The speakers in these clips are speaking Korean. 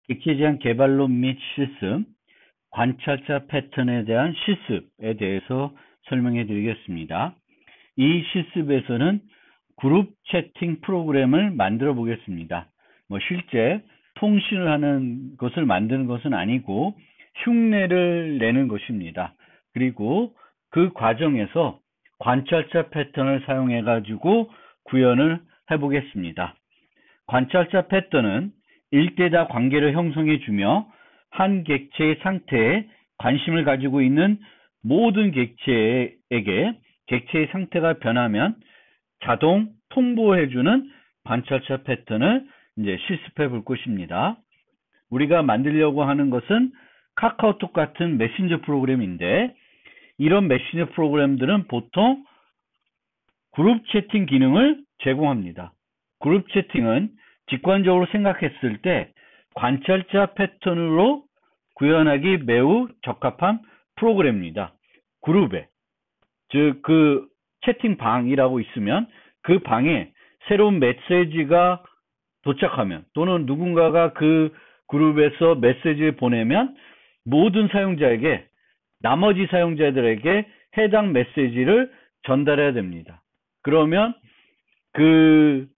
객체에 대한 개발론 및 실습, 관찰자 패턴에 대한 실습에 대해서 설명해 드리겠습니다. 이 실습에서는 그룹 채팅 프로그램을 만들어 보겠습니다. 실제 통신을 하는 것을 만드는 것은 아니고 흉내를 내는 것입니다. 그리고 그 과정에서 관찰자 패턴을 사용해 가지고 구현을 해 보겠습니다. 관찰자 패턴은 일대다 관계를 형성해 주며 한 객체의 상태에 관심을 가지고 있는 모든 객체에게 객체의 상태가 변하면 자동 통보해주는 관찰자 패턴을 이제 실습해 볼 것입니다. 우리가 만들려고 하는 것은 카카오톡 같은 메신저 프로그램인데 이런 메신저 프로그램들은 보통 그룹 채팅 기능을 제공합니다. 그룹 채팅은 직관적으로 생각했을 때 관찰자 패턴으로 구현하기 매우 적합한 프로그램입니다. 그룹에, 즉 그 채팅방이라고 있으면 그 방에 새로운 메시지가 도착하면 또는 누군가가 그 그룹에서 메시지를 보내면 모든 사용자에게, 나머지 사용자들에게 해당 메시지를 전달해야 됩니다. 그러면 그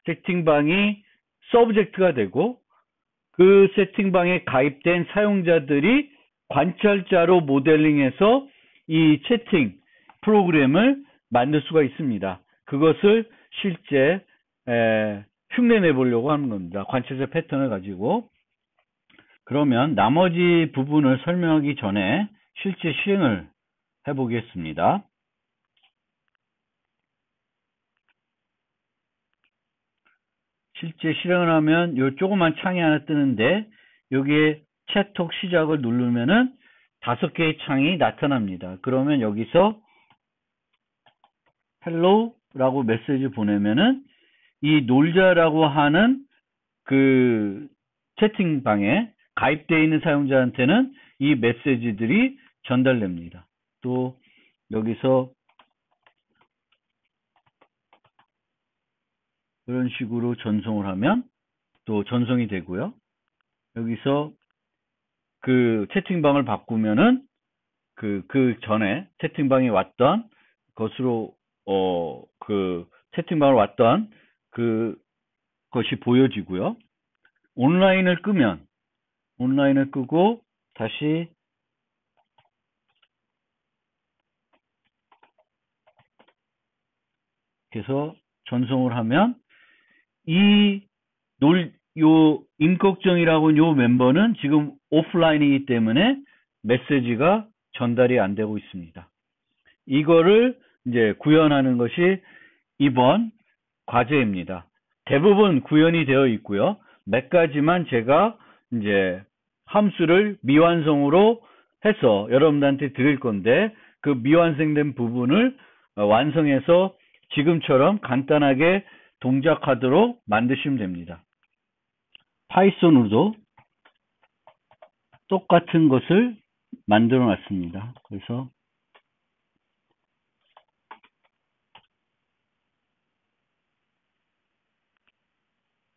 채팅방이 서브젝트가 되고 그 채팅방에 가입된 사용자들이 관찰자로 모델링해서 이 채팅 프로그램을 만들 수가 있습니다. 그것을 실제 흉내내 보려고 하는 겁니다. 관찰자 패턴을 가지고. 그러면 나머지 부분을 설명하기 전에 실제 실행을 해보겠습니다. 실제 실행을 하면 요 조그만 창이 하나 뜨는데 여기에 채톡 시작을 누르면은 5개의 창이 나타납니다. 그러면 여기서 헬로우라고 메시지 보내면은 이 놀자라고 하는 그 채팅방에 가입되어 있는 사용자한테는 이 메시지들이 전달됩니다. 또 여기서 이런 식으로 전송을 하면 또 전송이 되고요. 여기서 그 채팅방을 바꾸면은 그 전에 채팅방에 왔던 것으로 그 채팅방을 왔던 그 것이 보여지고요. 온라인을 끄고 다시 그래서 전송을 하면 요 임꺽정이라고 요 멤버는 지금 오프라인이기 때문에 메시지가 전달이 안 되고 있습니다. 이거를 이제 구현하는 것이 이번 과제입니다. 대부분 구현이 되어 있고요. 몇 가지만 제가 이제 함수를 미완성으로 해서 여러분들한테 드릴 건데 그 미완성된 부분을 완성해서 지금처럼 간단하게 동작하도록 만드시면 됩니다. 파이썬으로도 똑같은 것을 만들어 놨습니다. 그래서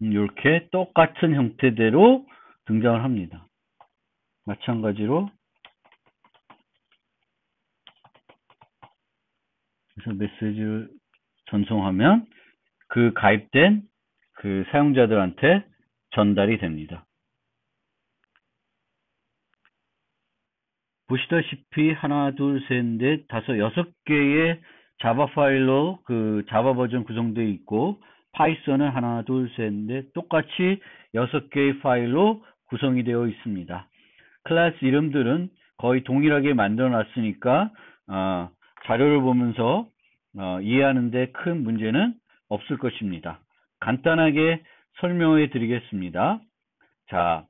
이렇게 똑같은 형태대로 등장을 합니다. 마찬가지로 그래서 메시지를 전송하면 그 가입된 그 사용자들한테 전달이 됩니다. 보시다시피 하나, 둘, 셋, 넷, 다섯, 6개의 자바 파일로 그 자바 버전 구성되어 있고 파이썬은 하나, 둘, 셋, 넷 똑같이 6개의 파일로 구성이 되어 있습니다. 클래스 이름들은 거의 동일하게 만들어 놨으니까 자료를 보면서 이해하는데 큰 문제는 없을 것입니다. 간단하게 설명해 드리겠습니다. 자,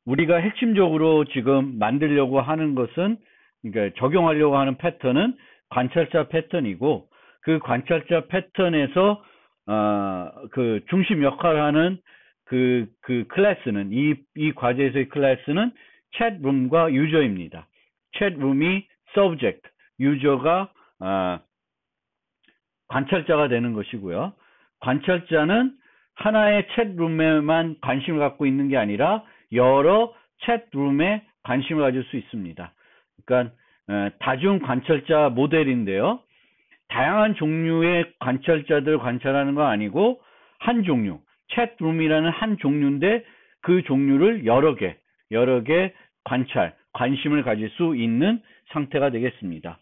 우리가 핵심적으로 지금 만들려고 하는 것은, 그러니까 적용하려고 하는 패턴은 관찰자 패턴이고, 그 관찰자 패턴에서 그 중심 역할을 하는 그 클래스는 이 과제에서의 클래스는 챗룸과 유저입니다. 챗룸이 subject, 유저가 관찰자가 되는 것이고요. 관찰자는 하나의 챗룸에만 관심을 갖고 있는 게 아니라 여러 챗룸에 관심을 가질 수 있습니다. 그러니까 다중 관찰자 모델인데요. 다양한 종류의 관찰자들 관찰하는 거 아니고 한 종류, 챗룸이라는 한 종류인데 그 종류를 여러 개 관심을 가질 수 있는 상태가 되겠습니다.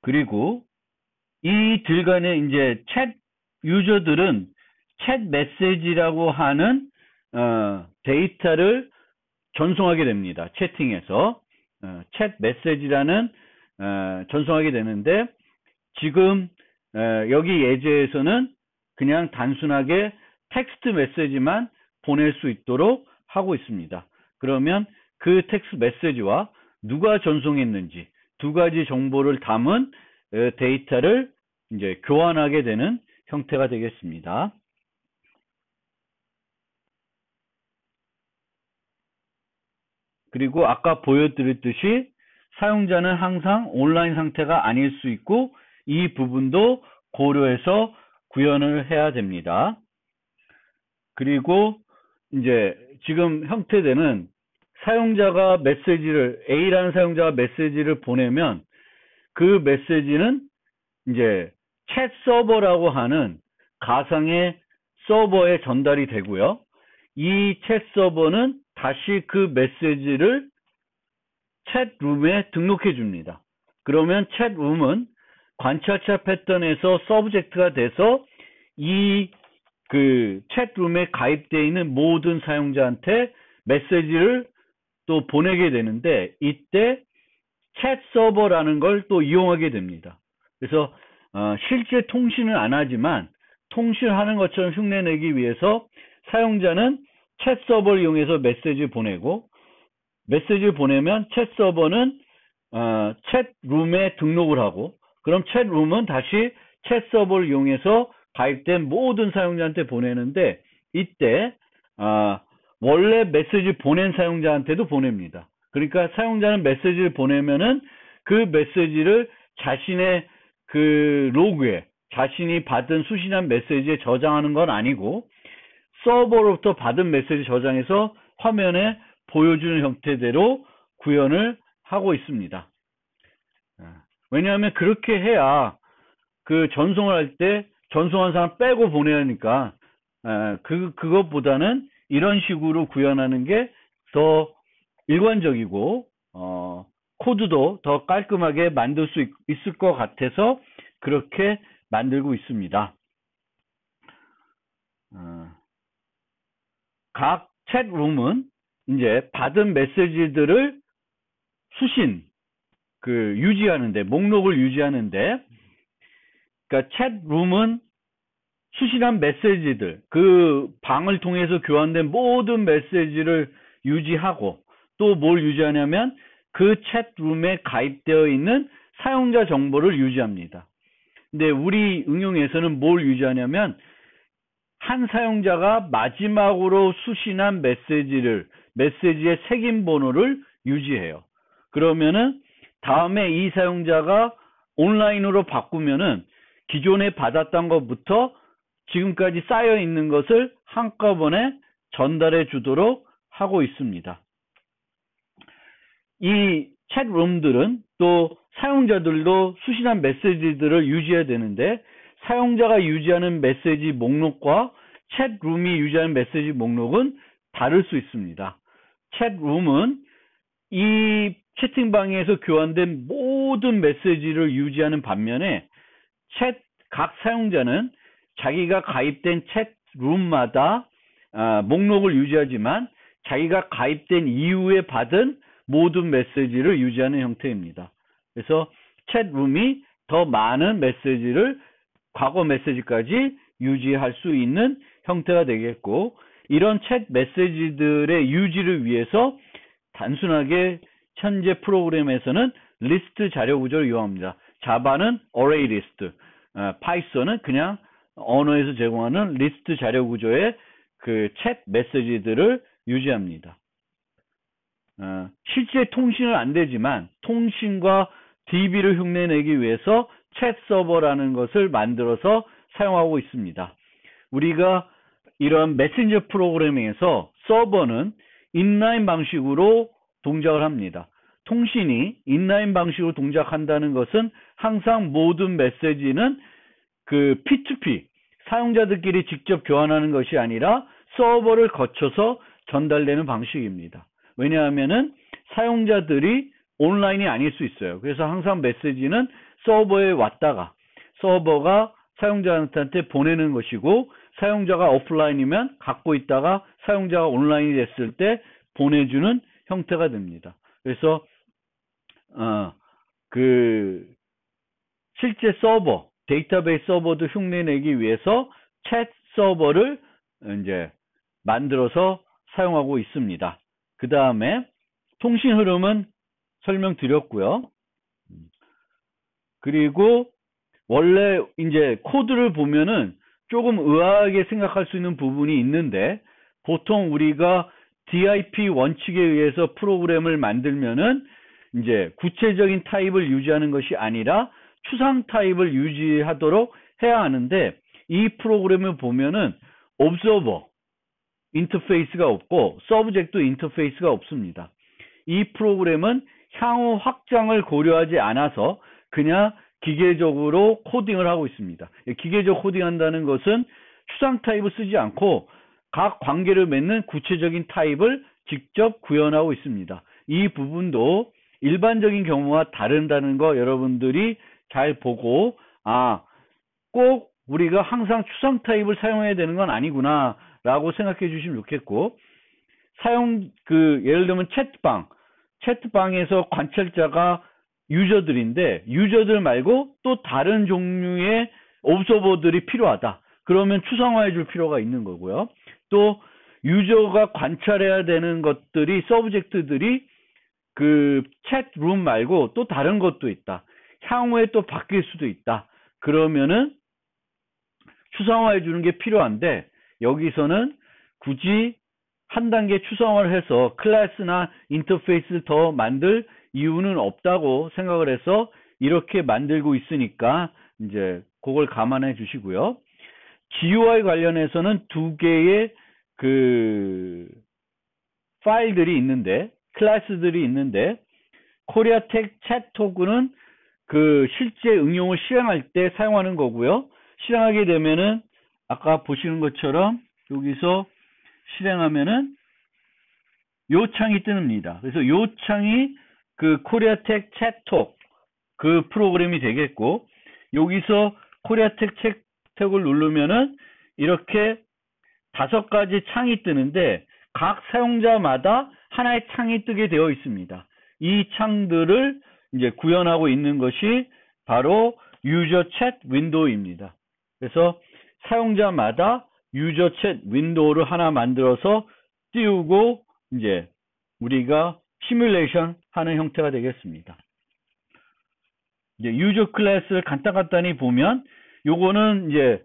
그리고 이들 간에 이제 챗 유저들은 챗 메시지라고 하는 데이터를 전송하게 됩니다. 채팅에서 챗 메시지라는 전송하게 되는데 지금 여기 예제에서는 그냥 단순하게 텍스트 메시지만 보낼 수 있도록 하고 있습니다. 그러면 그 텍스트 메시지와 누가 전송했는지 두 가지 정보를 담은 데이터를 이제 교환하게 되는 형태가 되겠습니다. 그리고 아까 보여드렸듯이 사용자는 항상 온라인 상태가 아닐 수 있고 이 부분도 고려해서 구현을 해야 됩니다. 그리고 이제 지금 형태되는 사용자가 메시지를 A라는 사용자가 메시지를 보내면 그 메시지는 이제 챗 서버라고 하는 가상의 서버에 전달이 되고요. 이 챗 서버는 다시 그 메시지를 챗룸에 등록해 줍니다. 그러면 챗룸은 관찰자 패턴에서 서브젝트가 돼서 이 그 챗룸에 가입되어 있는 모든 사용자한테 메시지를 또 보내게 되는데 이때 챗 서버라는 걸 또 이용하게 됩니다. 그래서 실제 통신을 안 하지만 통신하는 것처럼 흉내내기 위해서 사용자는 챗 서버를 이용해서 메시지를 보내고 메시지를 보내면 챗 서버는 챗룸에 등록을 하고 그럼 챗룸은 다시 챗 서버를 이용해서 가입된 모든 사용자한테 보내는데 이때 원래 메시지 보낸 사용자한테도 보냅니다. 그러니까 사용자는 메시지를 보내면은 그 메시지를 자신의 그 로그에 자신이 받은 수신한 메시지에 저장하는 건 아니고 서버로부터 받은 메시지 저장해서 화면에 보여주는 형태대로 구현을 하고 있습니다. 왜냐하면 그렇게 해야 그 전송을 할 때 전송한 사람 빼고 보내야 하니까 그것보다는 이런 식으로 구현하는 게 더 일관적이고 코드도 더 깔끔하게 만들 수 있을 것 같아서 그렇게 만들고 있습니다. 각 챗룸은 이제 받은 메시지들을 수신 유지하는데 목록을 유지하는데 그러니까 챗룸은 수신한 메시지들 그 방을 통해서 교환된 모든 메시지를 유지하고 또 뭘 유지하냐면 그 챗룸에 가입되어 있는 사용자 정보를 유지합니다. 근데 우리 응용에서는 뭘 유지하냐면 한 사용자가 마지막으로 수신한 메시지의 색인 번호를 유지해요. 그러면은 다음에 이 사용자가 온라인으로 바꾸면은 기존에 받았던 것부터 지금까지 쌓여 있는 것을 한꺼번에 전달해 주도록 하고 있습니다. 이 챗룸들은 또 사용자들도 수신한 메시지들을 유지해야 되는데 사용자가 유지하는 메시지 목록과 챗룸이 유지하는 메시지 목록은 다를 수 있습니다. 챗룸은 이 채팅방에서 교환된 모든 메시지를 유지하는 반면에 각 사용자는 자기가 가입된 챗룸마다 목록을 유지하지만 자기가 가입된 이후에 받은 모든 메시지를 유지하는 형태입니다. 그래서 챗룸이 더 많은 메시지를 과거 메시지까지 유지할 수 있는 형태가 되겠고 이런 챗 메시지들의 유지를 위해서 단순하게 현재 프로그램에서는 리스트 자료 구조를 이용합니다. 자바는 array 리스트, 파이썬은 그냥 언어에서 제공하는 리스트 자료 구조의 그 챗 메시지들을 유지합니다. 실제 통신은 안 되지만 통신과 DB를 흉내내기 위해서 챗 서버라는 것을 만들어서 사용하고 있습니다. 우리가 이런 메신저 프로그래밍에서 서버는 인라인 방식으로 동작을 합니다. 통신이 인라인 방식으로 동작한다는 것은 항상 모든 메시지는 그 P2P, 사용자들끼리 직접 교환하는 것이 아니라 서버를 거쳐서 전달되는 방식입니다. 왜냐하면은 사용자들이 온라인이 아닐 수 있어요. 그래서 항상 메시지는 서버에 왔다가 서버가 사용자한테 보내는 것이고, 사용자가 오프라인이면 갖고 있다가 사용자가 온라인이 됐을 때 보내주는 형태가 됩니다. 그래서 실제 서버, 데이터베이스 서버도 흉내내기 위해서 챗 서버를 이제 만들어서 사용하고 있습니다. 그 다음에 통신 흐름은 설명드렸고요. 그리고 원래 이제 코드를 보면은 조금 의아하게 생각할 수 있는 부분이 있는데, 보통 우리가 DIP 원칙에 의해서 프로그램을 만들면은 이제 구체적인 타입을 유지하는 것이 아니라 추상 타입을 유지하도록 해야 하는데, 이 프로그램을 보면은 observer 인터페이스가 없고 서브젝트 인터페이스가 없습니다. 이 프로그램은 향후 확장을 고려하지 않아서 그냥 기계적으로 코딩을 하고 있습니다. 기계적 코딩한다는 것은 추상 타입을 쓰지 않고 각 관계를 맺는 구체적인 타입을 직접 구현하고 있습니다. 이 부분도 일반적인 경우와 다른다는 거 여러분들이 잘 보고, 꼭 우리가 항상 추상 타입을 사용해야 되는 건 아니구나 라고 생각해 주시면 좋겠고, 예를 들면 채트방에서 관찰자가 유저들인데, 유저들 말고 또 다른 종류의 옵서버들이 필요하다. 그러면 추상화해 줄 필요가 있는 거고요. 또 유저가 관찰해야 되는 것들이, 서브젝트들이 그 챗룸 말고 또 다른 것도 있다. 향후에 또 바뀔 수도 있다. 그러면은 추상화해 주는 게 필요한데, 여기서는 굳이 한 단계 추상화를 해서 클래스나 인터페이스를 더 만들 이유는 없다고 생각을 해서 이렇게 만들고 있으니까 이제 그걸 감안해 주시고요. GUI 관련해서는 두 개의 파일들이 있는데, 클래스들이 있는데, 코리아텍 챗토그는 실제 응용을 실행할 때 사용하는 거고요. 실행하게 되면은 아까 보시는 것처럼 여기서 실행하면은 요 창이 뜹니다. 그래서 요 창이 코리아텍 챗톡 프로그램이 되겠고, 여기서 코리아텍 챗톡을 누르면은 이렇게 5가지 창이 뜨는데 각 사용자마다 하나의 창이 뜨게 되어 있습니다. 이 창들을 이제 구현하고 있는 것이 바로 유저 챗 윈도우입니다. 그래서 사용자마다 유저 챗 윈도우를 하나 만들어서 띄우고 이제 우리가 시뮬레이션 하는 형태가 되겠습니다. 이제 유저 클래스를 간단히 보면, 요거는 이제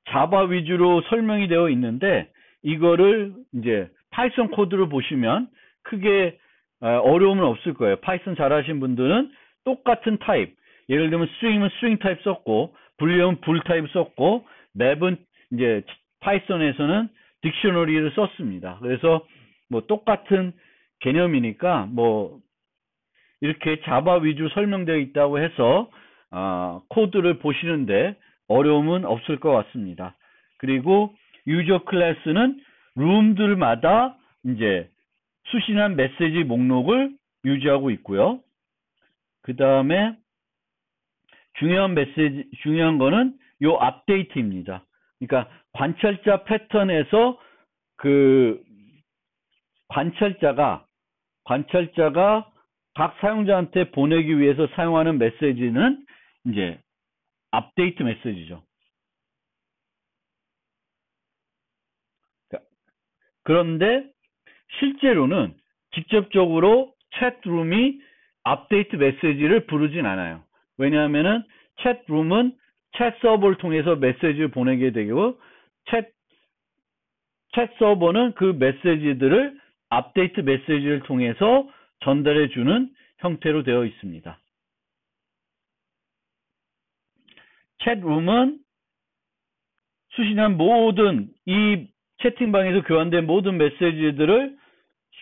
자바 위주로 설명이 되어 있는데, 이거를 이제 파이썬 코드를 보시면 크게 어려움은 없을 거예요. 파이썬 잘하신 분들은 똑같은 타입, 예를 들면 스트링은 스트링 타입 썼고, 불리언은 불 타입 썼고, 맵은 이제 파이썬에서는 딕셔너리를 썼습니다. 그래서 뭐 똑같은 개념이니까 뭐 이렇게 자바 위주 설명되어 있다고 해서 코드를 보시는데 어려움은 없을 것 같습니다. 그리고 유저 클래스는 룸들마다 이제 수신한 메시지 목록을 유지하고 있고요. 그 다음에 중요한 거는 요 업데이트입니다. 그러니까 관찰자 패턴에서 관찰자가 각 사용자한테 보내기 위해서 사용하는 메시지는 이제 업데이트 메시지죠. 그런데 실제로는 직접적으로 챗룸이 업데이트 메시지를 부르진 않아요. 왜냐하면은 챗룸은 챗 서버를 통해서 메시지를 보내게 되고, 챗 서버는 그 메시지들을 업데이트 메시지를 통해서 전달해 주는 형태로 되어 있습니다. 챗룸은 수신한 모든 이 채팅방에서 교환된 모든 메시지들을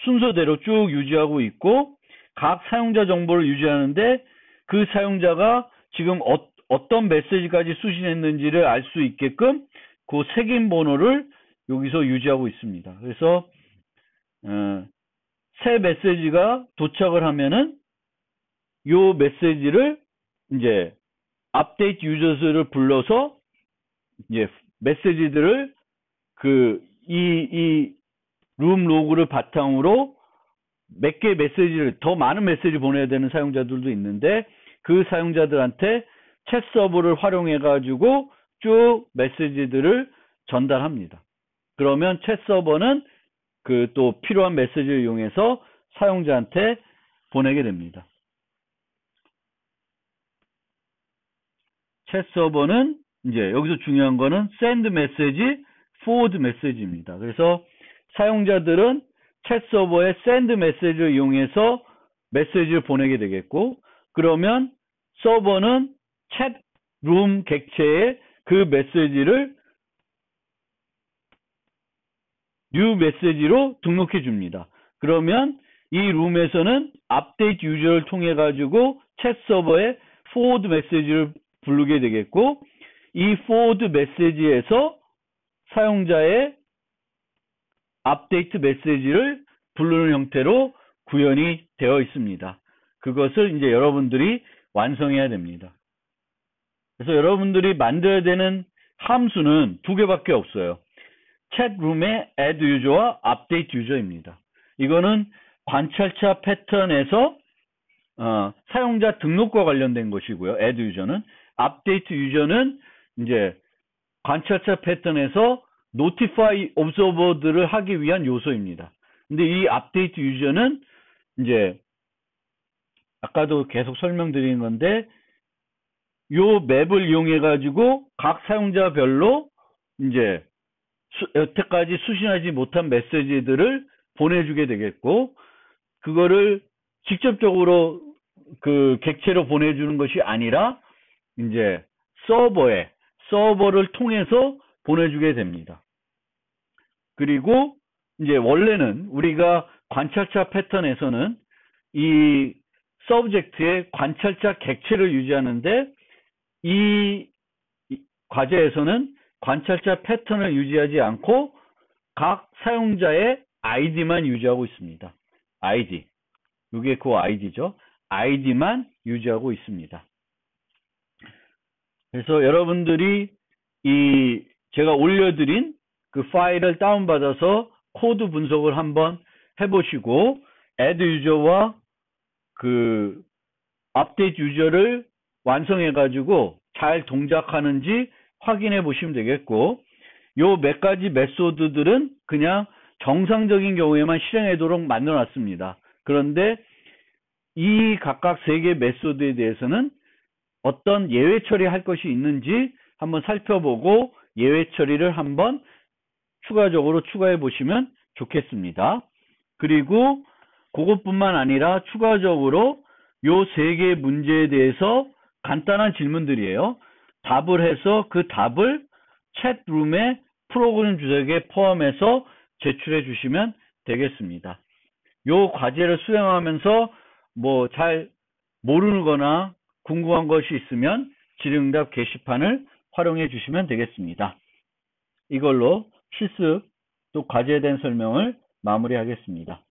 순서대로 쭉 유지하고 있고 각 사용자 정보를 유지하는데 그 사용자가 지금 어떤 메시지까지 수신했는지를 알 수 있게끔 그 색인 번호를 여기서 유지하고 있습니다. 그래서 새 메시지가 도착을 하면은 요 메시지를 이제 업데이트 유저스를 불러서 이제 메시지들을 이 룸 로그를 바탕으로 몇 개 메시지를 더 많은 메시지 보내야 되는 사용자들도 있는데 그 사용자들한테 챗 서버를 활용해 가지고 쭉 메시지들을 전달합니다. 그러면 챗 서버는 또 필요한 메시지를 이용해서 사용자한테 보내게 됩니다. 챗 서버는 이제 여기서 중요한 거는 send message, forward message입니다. 그래서 사용자들은 챗 서버에 send message를 이용해서 메시지를 보내게 되겠고 그러면 서버는 챗룸 객체에 그 메시지를 new 메시지로 등록해 줍니다. 그러면 이 룸에서는 업데이트 유저를 통해 가지고 챗 서버에 forward 메시지를 부르게 되겠고 이 forward 메시지에서 사용자의 업데이트 메시지를 부르는 형태로 구현이 되어 있습니다. 그것을 이제 여러분들이 완성해야 됩니다. 그래서 여러분들이 만들어야 되는 함수는 두 개밖에 없어요. 챗룸의 add user와 update user입니다. 이거는 관찰자 패턴에서 사용자 등록과 관련된 것이고요. add user는 update user는 이제 관찰자 패턴에서 notify observer들을 하기 위한 요소입니다. 근데 이 update user는 이제 아까도 계속 설명드린 건데 요 맵을 이용해 가지고 각 사용자별로 이제 여태까지 수신하지 못한 메시지들을 보내주게 되겠고 그거를 직접적으로 그 객체로 보내주는 것이 아니라 이제 서버를 통해서 보내주게 됩니다. 그리고 이제 원래는 우리가 관찰자 패턴에서는 이 서브젝트의 관찰자 객체를 유지하는데 이 과제에서는 관찰자 패턴을 유지하지 않고 각 사용자의 아이디만 유지하고 있습니다. 아이디. 이게 그 아이디죠. 아이디만 유지하고 있습니다. 그래서 여러분들이 제가 올려드린 그 파일을 다운받아서 코드 분석을 한번 해보시고 add user와 그 update user를 완성해가지고 잘 동작하는지 확인해 보시면 되겠고 요 몇 가지 메소드들은 그냥 정상적인 경우에만 실행하도록 만들어 놨습니다. 그런데 이 각각 3개 메소드에 대해서는 어떤 예외 처리할 것이 있는지 한번 살펴보고 예외 처리를 한번 추가적으로 추가해 보시면 좋겠습니다. 그리고 그것뿐만 아니라 추가적으로 요 3개 문제에 대해서 간단한 질문들이에요. 답을 해서 그 답을 챗룸의 프로그램 주석에 포함해서 제출해 주시면 되겠습니다. 요 과제를 수행하면서 뭐 잘 모르는 거나 궁금한 것이 있으면 질의응답 게시판을 활용해 주시면 되겠습니다. 이걸로 실습 또 과제에 대한 설명을 마무리하겠습니다.